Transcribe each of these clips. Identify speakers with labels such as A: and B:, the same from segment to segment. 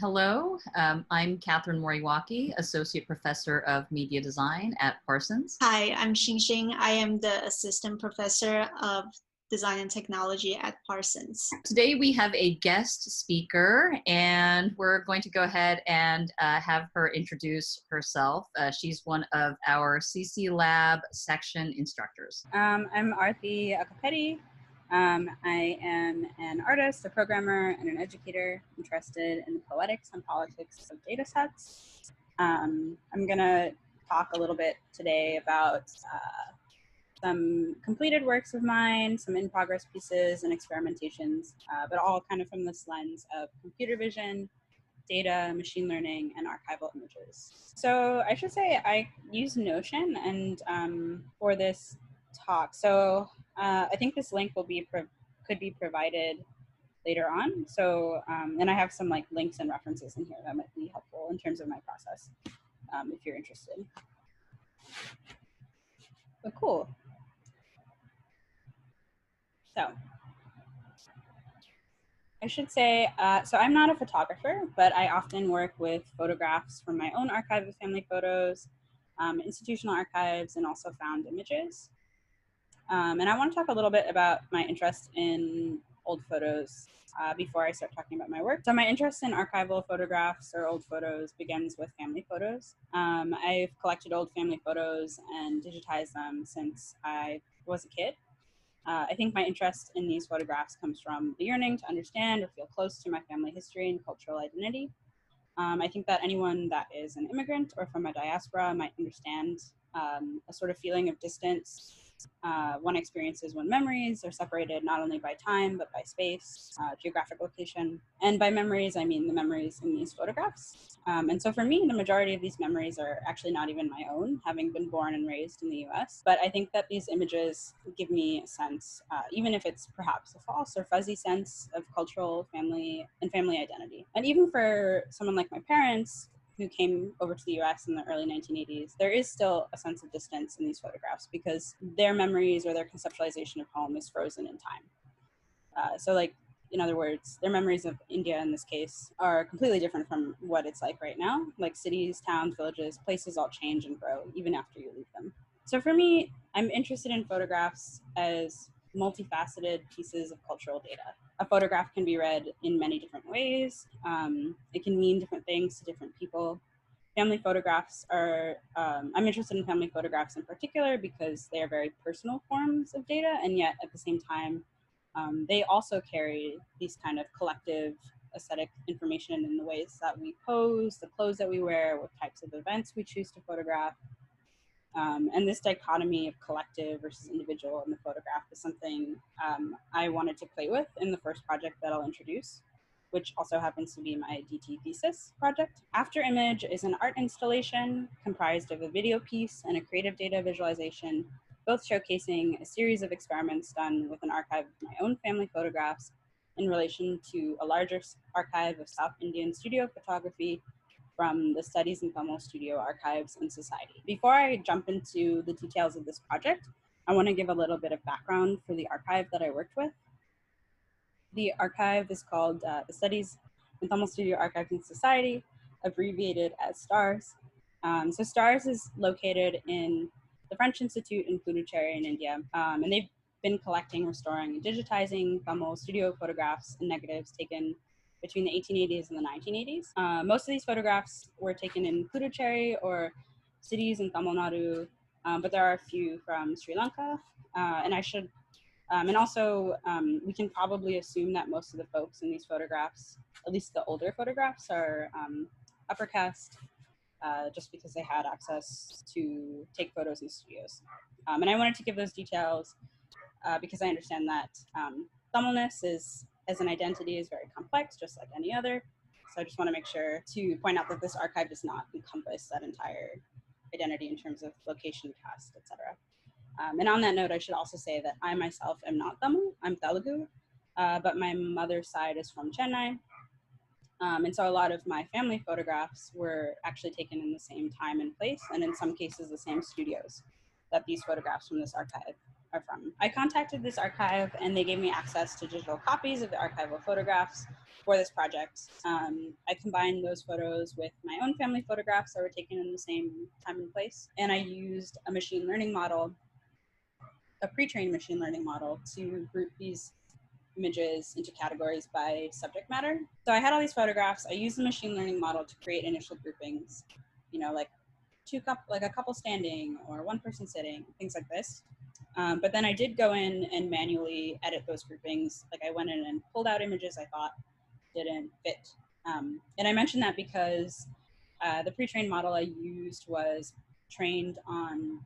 A: Hello, I'm Catherine Moriwaki, Associate Professor of Media Design at Parsons.
B: Hi, I'm Xingxing. I am the Assistant Professor of Design and Technology at Parsons.
A: Today we have a guest speaker, and we're going to go ahead and have her introduce herself. She's one of our CC Lab section instructors.
C: I'm Aarati Akkapeddi. I am an artist, a programmer, and an educator interested in the poetics and politics of datasets. I'm going to talk a little bit today about some completed works of mine, some in-progress pieces and experimentations, but all kind of from this lens of computer vision, data, machine learning, and archival images. So I should say I use Notion and for this talk. So I think this link will be could be provided later on. So and I have some like links and references in here that might be helpful in terms of my process if you're interested. But cool. So I should say, so I'm not a photographer, but I often work with photographs from my own archive of family photos, institutional archives, and also found images. And I want to talk a little bit about my interest in old photos before I start talking about my work. So my interest in archival photographs or old photos begins with family photos. I've collected old family photos and digitized them since I was a kid. I think my interest in these photographs comes from the yearning to understand or feel close to my family history and cultural identity. I think that anyone that is an immigrant or from a diaspora might understand a sort of feeling of distance one experiences when memories are separated not only by time, but by space, geographic location. And by memories, I mean the memories in these photographs. And so for me, the majority of these memories are actually not even my own, having been born and raised in the US. But I think that these images give me a sense, even if it's perhaps a false or fuzzy sense of cultural family and family identity. And even for someone like my parents, who came over to the US in the early 1980s, there is still a sense of distance in these photographs because their memories or their conceptualization of home is frozen in time. So like, in other words, their memories of India in this case are completely different from what it's like right now. Like cities, towns, villages, places all change and grow even after you leave them. So for me, I'm interested in photographs as multifaceted pieces of cultural data. A photograph can be read in many different ways. It can mean different things to different people. Family photographs are, I'm interested in family photographs in particular because they are very personal forms of data, and yet at the same time, they also carry these kind of collective aesthetic information in the ways that we pose, the clothes that we wear, what types of events we choose to photograph. And this dichotomy of collective versus individual in the photograph is something I wanted to play with in the first project that I'll introduce, which also happens to be my DT thesis project. After Image is an art installation comprised of a video piece and a creative data visualization, both showcasing a series of experiments done with an archive of my own family photographs in relation to a larger archive of South Indian studio photography from the Studies in Tamil Studio Archives and Society. Before I jump into the details of this project, I want to give a little bit of background for the archive that I worked with. The archive is called the Studies in Tamil Studio Archives and Society, abbreviated as STARS. So STARS is located in the French Institute in Puducherry in India, and they've been collecting, restoring, and digitizing Tamil studio photographs and negatives taken between the 1880s and the 1980s. Most of these photographs were taken in Puducherry or cities in Tamil Nadu, but there are a few from Sri Lanka. And also we can probably assume that most of the folks in these photographs, at least the older photographs, are upper caste, just because they had access to take photos in studios. And I wanted to give those details because I understand that Tamilness as an identity is very complex, just like any other. So I just want to make sure to point out that this archive does not encompass that entire identity in terms of location, caste, etc. And on that note, I should also say that I myself am not Tamil, I'm Telugu, but my mother's side is from Chennai. And so a lot of my family photographs were actually taken in the same time and place, and in some cases the same studios that these photographs from this archive are from. I contacted this archive and they gave me access to digital copies of the archival photographs for this project, I combined those photos with my own family photographs that were taken in the same time and place. And I used a machine learning model, a pre-trained machine learning model, to group these images into categories by subject matter. So I had all these photographs. I used the machine learning model to create initial groupings, like a couple standing or one person sitting, things like this. But then I did go in and manually edit those groupings. Like I went in and pulled out images I thought didn't fit. And I mentioned that because the pre-trained model I used was trained on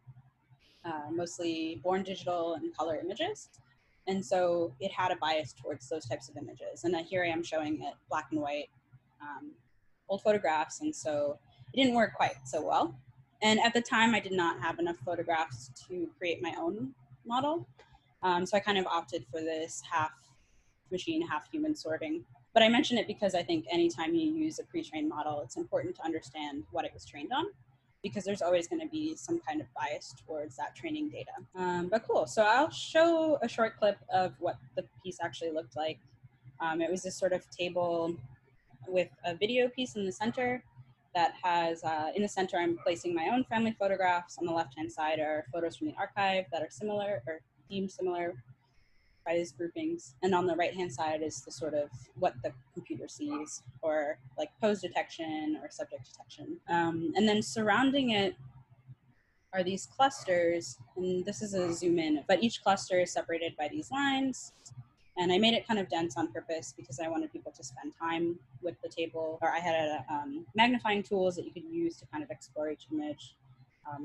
C: mostly born digital and color images. And so it had a bias towards those types of images. And here I am showing it black and white, old photographs. And so it didn't work quite so well. And at the time, I did not have enough photographs to create my own model. So I kind of opted for this half machine, half human sorting. But I mention it because I think anytime you use a pre-trained model, it's important to understand what it was trained on, because there's always going to be some kind of bias towards that training data. But cool, so I'll show a short clip of what the piece actually looked like. It was this sort of table with a video piece in the center that has, in the center, I'm placing my own family photographs. On the left-hand side are photos from the archive that are similar or deemed similar by these groupings. And on the right-hand side is the sort of what the computer sees, or like pose detection or subject detection. And then surrounding it are these clusters, and this is a zoom in, but each cluster is separated by these lines. And I made it kind of dense on purpose because I wanted people to spend time with the table, or I had magnifying tools that you could use to kind of explore each image.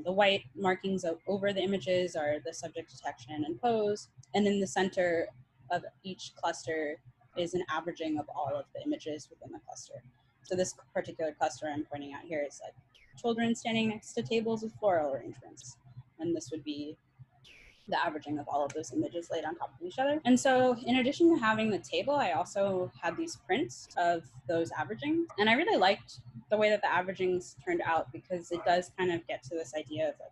C: The white markings over the images are the subject detection and pose. And in the center of each cluster is an averaging of all of the images within the cluster. So this particular cluster I'm pointing out here is like children standing next to tables with floral arrangements. And this would be the averaging of all of those images laid on top of each other. And so in addition to having the table, I also had these prints of those averagings. And I really liked the way that the averagings turned out, because it does kind of get to this idea of like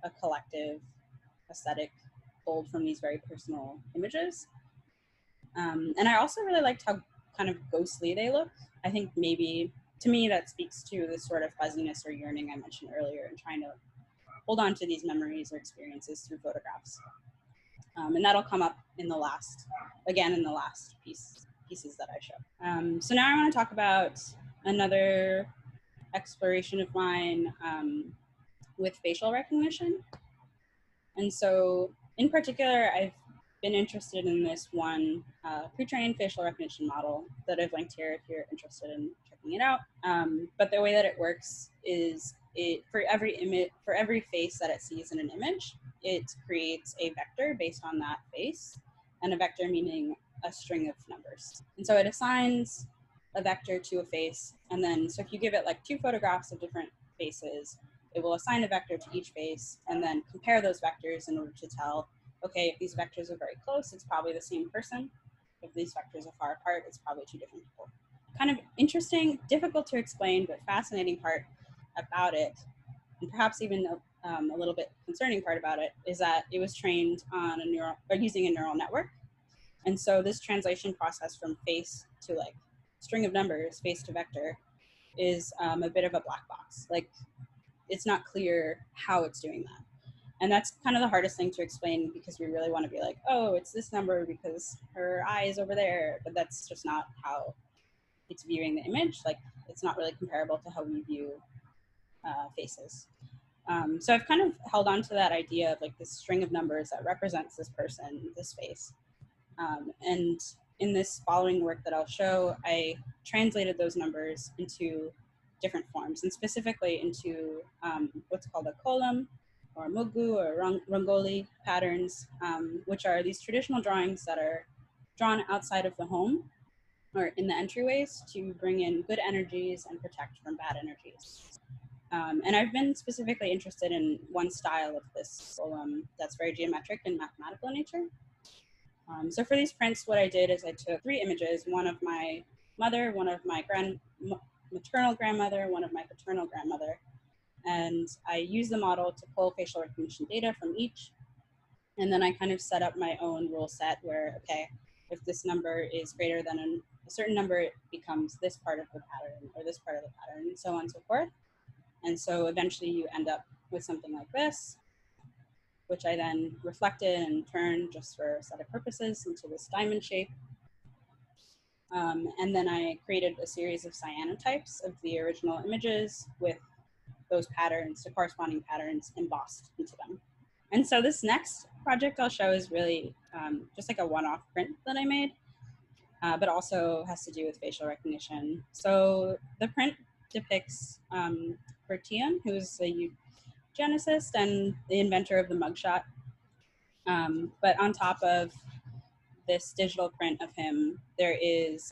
C: a collective aesthetic pulled from these very personal images. And I also really liked how kind of ghostly they look. I think maybe, to me, that speaks to this sort of fuzziness or yearning I mentioned earlier, and trying to hold on to these memories or experiences through photographs. And that'll come up in the last pieces that I show. So now I want to talk about another exploration of mine with facial recognition. And so in particular, I've been interested in this one pre-trained facial recognition model that I've linked here if you're interested in checking it out. But the way that it works is for every face that it sees in an image, it creates a vector based on that face, and a vector meaning a string of numbers. And so it assigns a vector to a face, and then so if you give it like 2 photographs of different faces, it will assign a vector to each face and then compare those vectors in order to tell, okay, if these vectors are very close, it's probably the same person. If these vectors are far apart, it's probably 2 different people. Kind of interesting, difficult to explain, but fascinating part about it, and perhaps even a little bit concerning part about it, is that it was trained on using a neural network. And so this translation process from face to like string of numbers, face to vector, is a bit of a black box. Like, it's not clear how it's doing that. And that's kind of the hardest thing to explain, because we really want to be like, oh, it's this number because her eye is over there. But that's just not how it's viewing the image. Like, it's not really comparable to how we view faces. So I've kind of held on to that idea of like this string of numbers that represents this person, this face. And in this following work that I'll show, I translated those numbers into different forms, and specifically into what's called a kolam, or mugu, or rangoli patterns, which are these traditional drawings that are drawn outside of the home or in the entryways to bring in good energies and protect from bad energies. And I've been specifically interested in one style of this kolam that's very geometric and mathematical in nature. So for these prints, what I did is I took 3 images, one of my mother, one of my maternal grandmother, one of my paternal grandmother, and I used the model to pull facial recognition data from each. And then I kind of set up my own rule set where, okay, if this number is greater than a a certain number, it becomes this part of the pattern or this part of the pattern, and so on and so forth. And so eventually you end up with something like this, which I then reflected and turned just for aesthetic purposes into this diamond shape. And then I created a series of cyanotypes of the original images with those patterns, the corresponding patterns embossed into them. And so this next project I'll show is really just like a one-off print that I made, but also has to do with facial recognition. So the print depicts Bertillon, who's a eugenicist and the inventor of the mugshot. But on top of this digital print of him, there is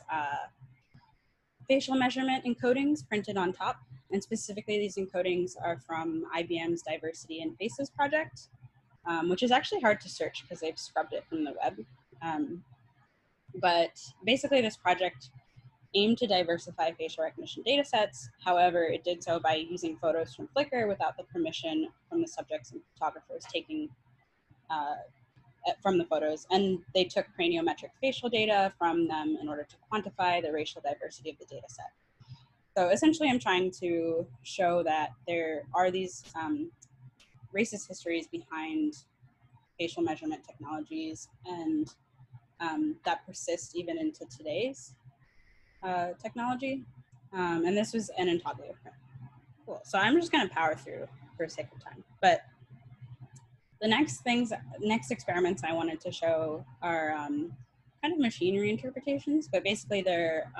C: facial measurement encodings printed on top. And specifically, these encodings are from IBM's Diversity in Faces project, which is actually hard to search because they've scrubbed it from the web. But basically, this project aimed to diversify facial recognition data sets. However, it did so by using photos from Flickr without the permission from the subjects and photographers taking from the photos. And they took craniometric facial data from them in order to quantify the racial diversity of the data set. So essentially, I'm trying to show that there are these racist histories behind facial measurement technologies, and that persist even into today's technology. And this was an intaglio print. Cool. So I'm just going to power through for sake of time. But the next experiments I wanted to show are kind of machine reinterpretations, but basically they're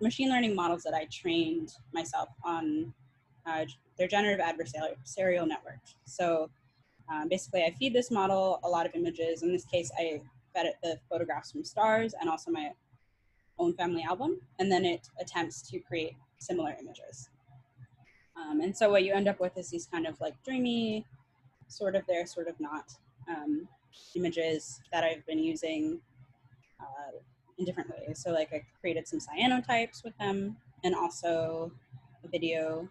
C: machine learning models that I trained myself on. They're generative adversarial networks. So basically I feed this model a lot of images. In this case, I fed it the photographs from stars and also my own family album, and then it attempts to create similar images. And so what you end up with is these kind of like dreamy, sort of there, sort of not images that I've been using in different ways. So like I created some cyanotypes with them and also a video.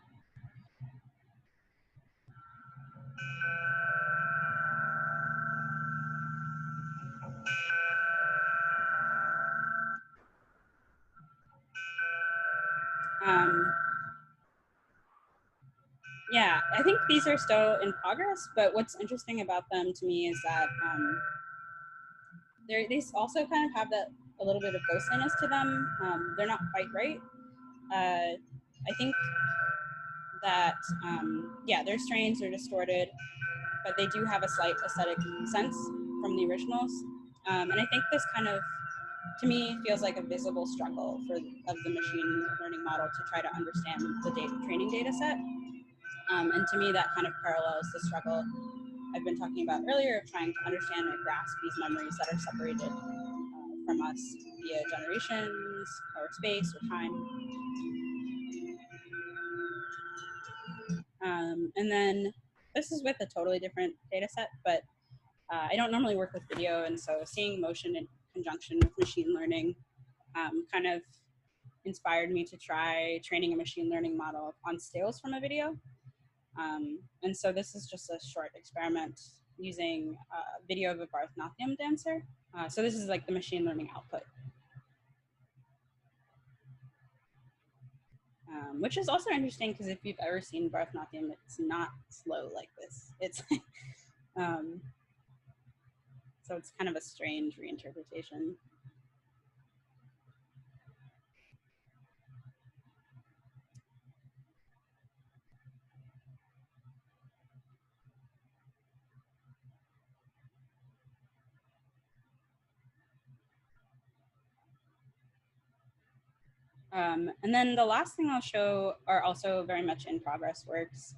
C: Yeah, I think these are still in progress, but what's interesting about them to me is that they also kind of have that a little bit of ghostliness to them. They're not quite right. I think that, yeah, their strains are distorted, but they do have a slight aesthetic sense from the originals. And I think this kind of, to me, feels like a visible struggle of the machine learning model to try to understand the training data set. And to me, that kind of parallels the struggle I've been talking about earlier of trying to understand and grasp these memories that are separated from us via generations or space or time. And then this is with a totally different data set, but I don't normally work with video, and so seeing motion in conjunction with machine learning kind of inspired me to try training a machine learning model on stills from a video. And so this is just a short experiment using video of a Bharatanatyam dancer. So this is like the machine learning output. Which is also interesting because if you've ever seen Bharatanatyam, it's not slow like this. It's so it's kind of a strange reinterpretation. And then the last thing I'll show are also very much in progress works.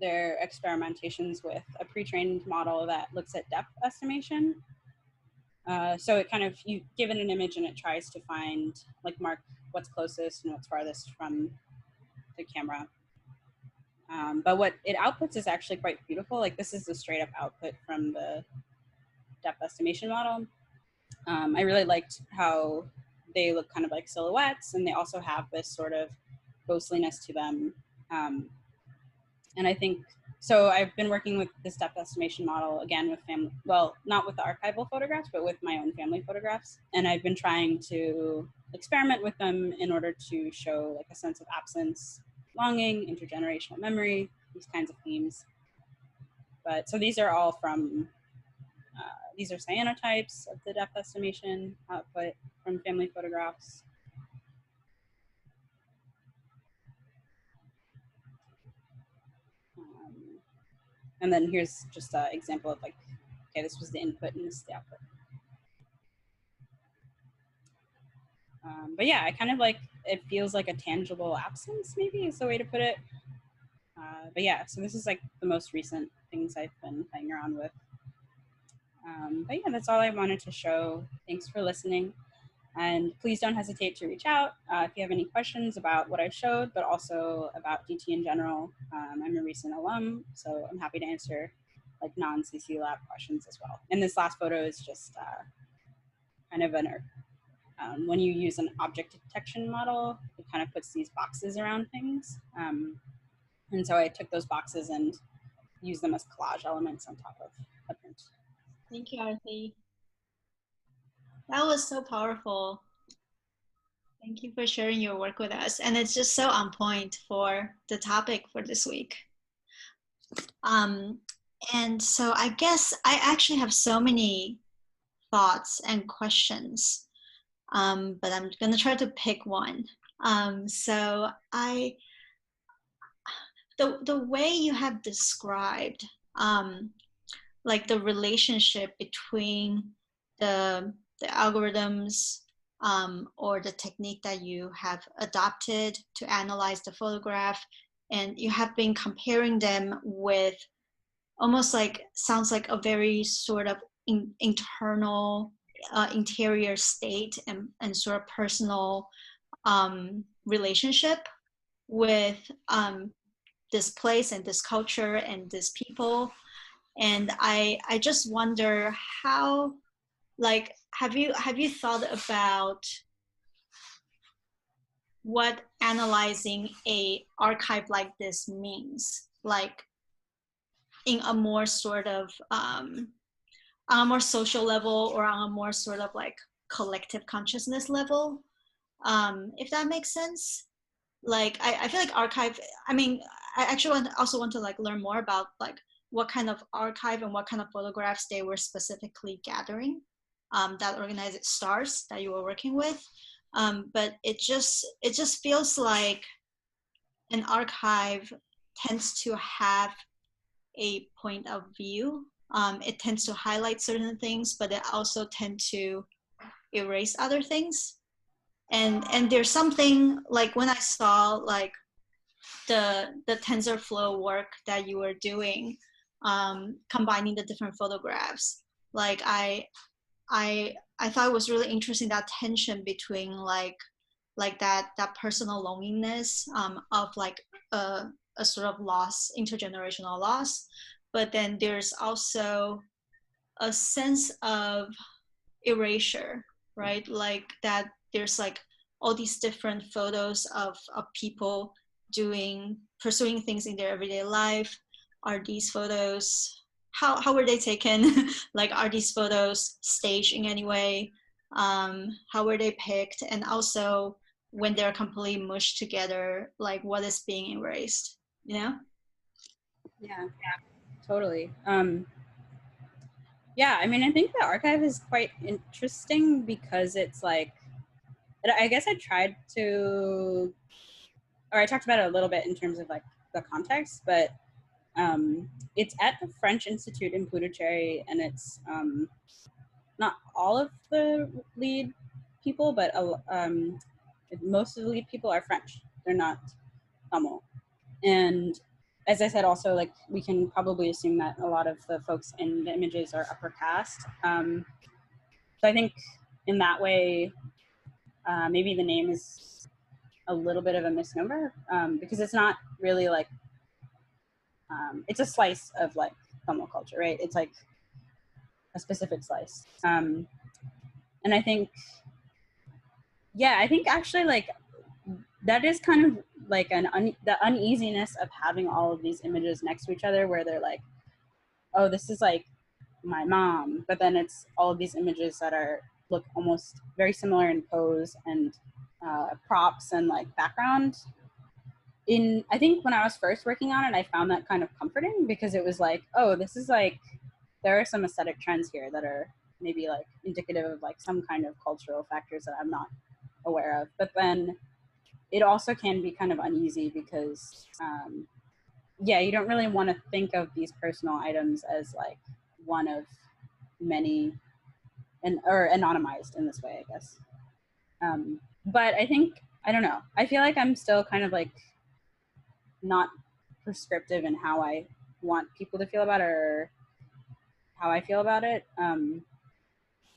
C: They're experimentations with a pre-trained model that looks at depth estimation. So it kind of, you give it an image and it tries to find, like mark what's closest and what's farthest from the camera. But what it outputs is actually quite beautiful. Like this is the straight up output from the depth estimation model. I really liked how they look kind of like silhouettes, and they also have this sort of ghostliness to them. And I think So I've been working with this depth estimation model again with family, well, not with the archival photographs, but with my own family photographs. And I've been trying to experiment with them in order to show like a sense of absence, longing, intergenerational memory, these kinds of themes. But so these are all from, these are cyanotypes of the depth estimation output from family photographs. And then here's just an example of like, okay, this was the input and this is the output. But yeah, I kind of like, it feels like a tangible absence, maybe is the way to put it. But yeah, so this is like the most recent things I've been playing around with. But yeah, that's all I wanted to show. Thanks for listening. And please don't hesitate to reach out if you have any questions about what I showed, but also about DT in general. I'm a recent alum, so I'm happy to answer like non-CC Lab questions as well. And this last photo is just kind of when you use an object detection model, it kind of puts these boxes around things. And so I took those boxes and used them as collage elements on top of a print.
B: Thank you, Aarati. That was so powerful. Thank you for sharing your work with us. And it's just so on point for the topic for this week. And so I guess I actually have so many thoughts and questions, but I'm gonna try to pick one. So the way you have described like the relationship between the algorithms or the technique that you have adopted to analyze the photograph, and you have been comparing them with almost like, sounds like a very sort of internal interior state and sort of personal relationship with this place and this culture and this people. And I just wonder how, like, have you thought about what analyzing a archive like this means, like in a more sort of on a more social level or on a more sort of like collective consciousness level, if that makes sense? Like I feel like archive, I mean, I actually also want to like learn more about like what kind of archive and what kind of photographs they were specifically gathering, that organized stars that you were working with. But it just feels like an archive tends to have a point of view. It tends to highlight certain things, but it also tends to erase other things. And there's something like when I saw like the TensorFlow work that you were doing, combining the different photographs, like I thought it was really interesting, that tension between like that personal loneliness of like a sort of loss, intergenerational loss, but then there's also a sense of erasure, right? Like that there's like all these different photos of people pursuing things in their everyday life. Are these photos, how were they taken? Like, are these photos staged in any way? How were they picked? And also when they're completely mushed together, like what is being erased, you know?
C: Yeah, totally. Yeah, I mean, I think the archive is quite interesting because it's like, I guess I tried to, or I talked about it a little bit in terms of like the context, but it's at the French Institute in Puducherry, and it's not all of the lead people, but most of the lead people are French. They're not Tamil. And as I said, also, like, we can probably assume that a lot of the folks in the images are upper caste. So I think in that way, maybe the name is a little bit of a misnomer, because it's not really like, it's a slice of like Tamil culture, right? It's like a specific slice. And I think, yeah, I think actually like that is kind of like the uneasiness of having all of these images next to each other where they're like, oh, this is like my mom, but then it's all of these images that look almost very similar in pose and props and like background. I think when I was first working on it, I found that kind of comforting because it was like, oh, this is like, there are some aesthetic trends here that are maybe like indicative of like some kind of cultural factors that I'm not aware of. But then it also can be kind of uneasy because, yeah, you don't really want to think of these personal items as like one of many or anonymized in this way, I guess. But I think, I don't know, I feel like I'm still kind of like not prescriptive in how I want people to feel about it or how I feel about it.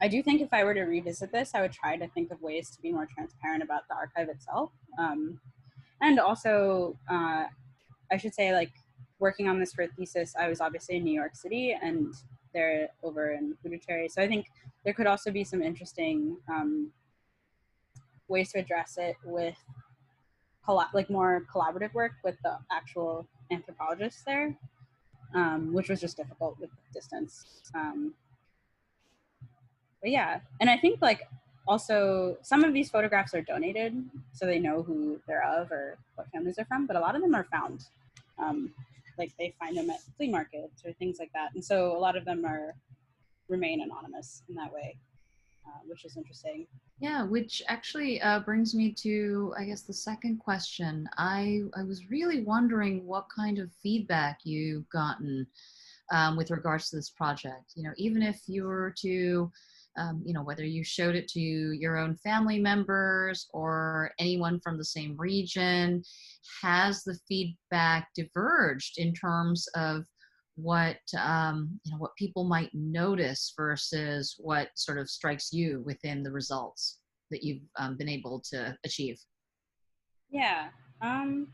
C: I do think if I were to revisit this, I would try to think of ways to be more transparent about the archive itself. And also, I should say, like, working on this for a thesis, I was obviously in New York City and they're over in Puducherry. So I think there could also be some interesting ways to address it with like more collaborative work with the actual anthropologists there, which was just difficult with distance. But yeah, and I think like also some of these photographs are donated, so they know who they're of or what families they're from, but a lot of them are found. Like they find them at flea markets or things like that. And so a lot of them remain anonymous in that way, which is interesting.
A: Yeah, which actually brings me to, I guess, the second question. I was really wondering what kind of feedback you've gotten with regards to this project. You know, even if you were to, you know, whether you showed it to your own family members or anyone from the same region, has the feedback diverged in terms of what you know, what people might notice versus what sort of strikes you within the results that you've been able to achieve?
C: Yeah, I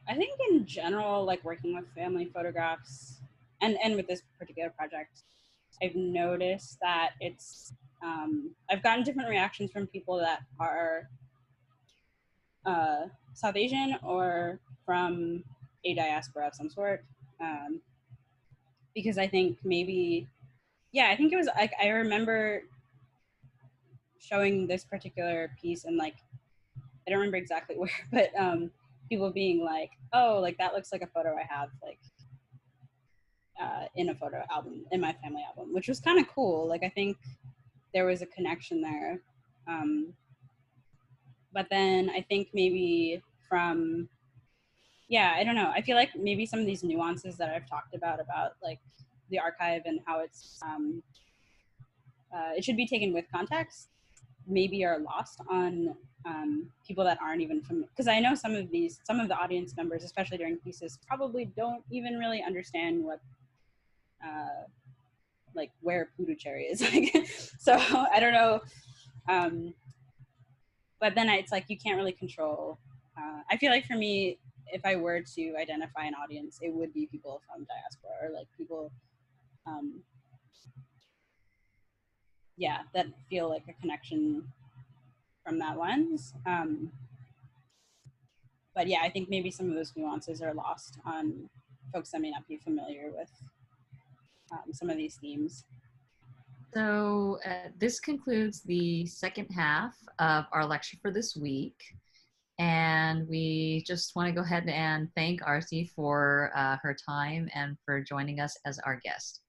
C: think in general, like working with family photographs and with this particular project, I've noticed that it's I've gotten different reactions from people that are South Asian or from a diaspora of some sort. Because I think maybe, yeah, I think it was like, I remember showing this particular piece and like, I don't remember exactly where, but people being like, oh, like that looks like a photo I have like in a photo album, in my family album, which was kind of cool. Like I think there was a connection there. But then I think maybe from, yeah, I don't know. I feel like maybe some of these nuances that I've talked about like the archive and how it's, it should be taken with context, maybe are lost on people that aren't even familiar. Because I know some of the audience members, especially during thesis, probably don't even really understand what, like where Puducherry is. Like, so I don't know. But then it's like, you can't really control. I feel like for me, if I were to identify an audience, it would be people from diaspora or like people, yeah, that feel like a connection from that lens. But yeah, I think maybe some of those nuances are lost on folks that may not be familiar with some of these themes.
A: So this concludes the second half of our lecture for this week. And we just want to go ahead and thank Aarati for her time and for joining us as our guest.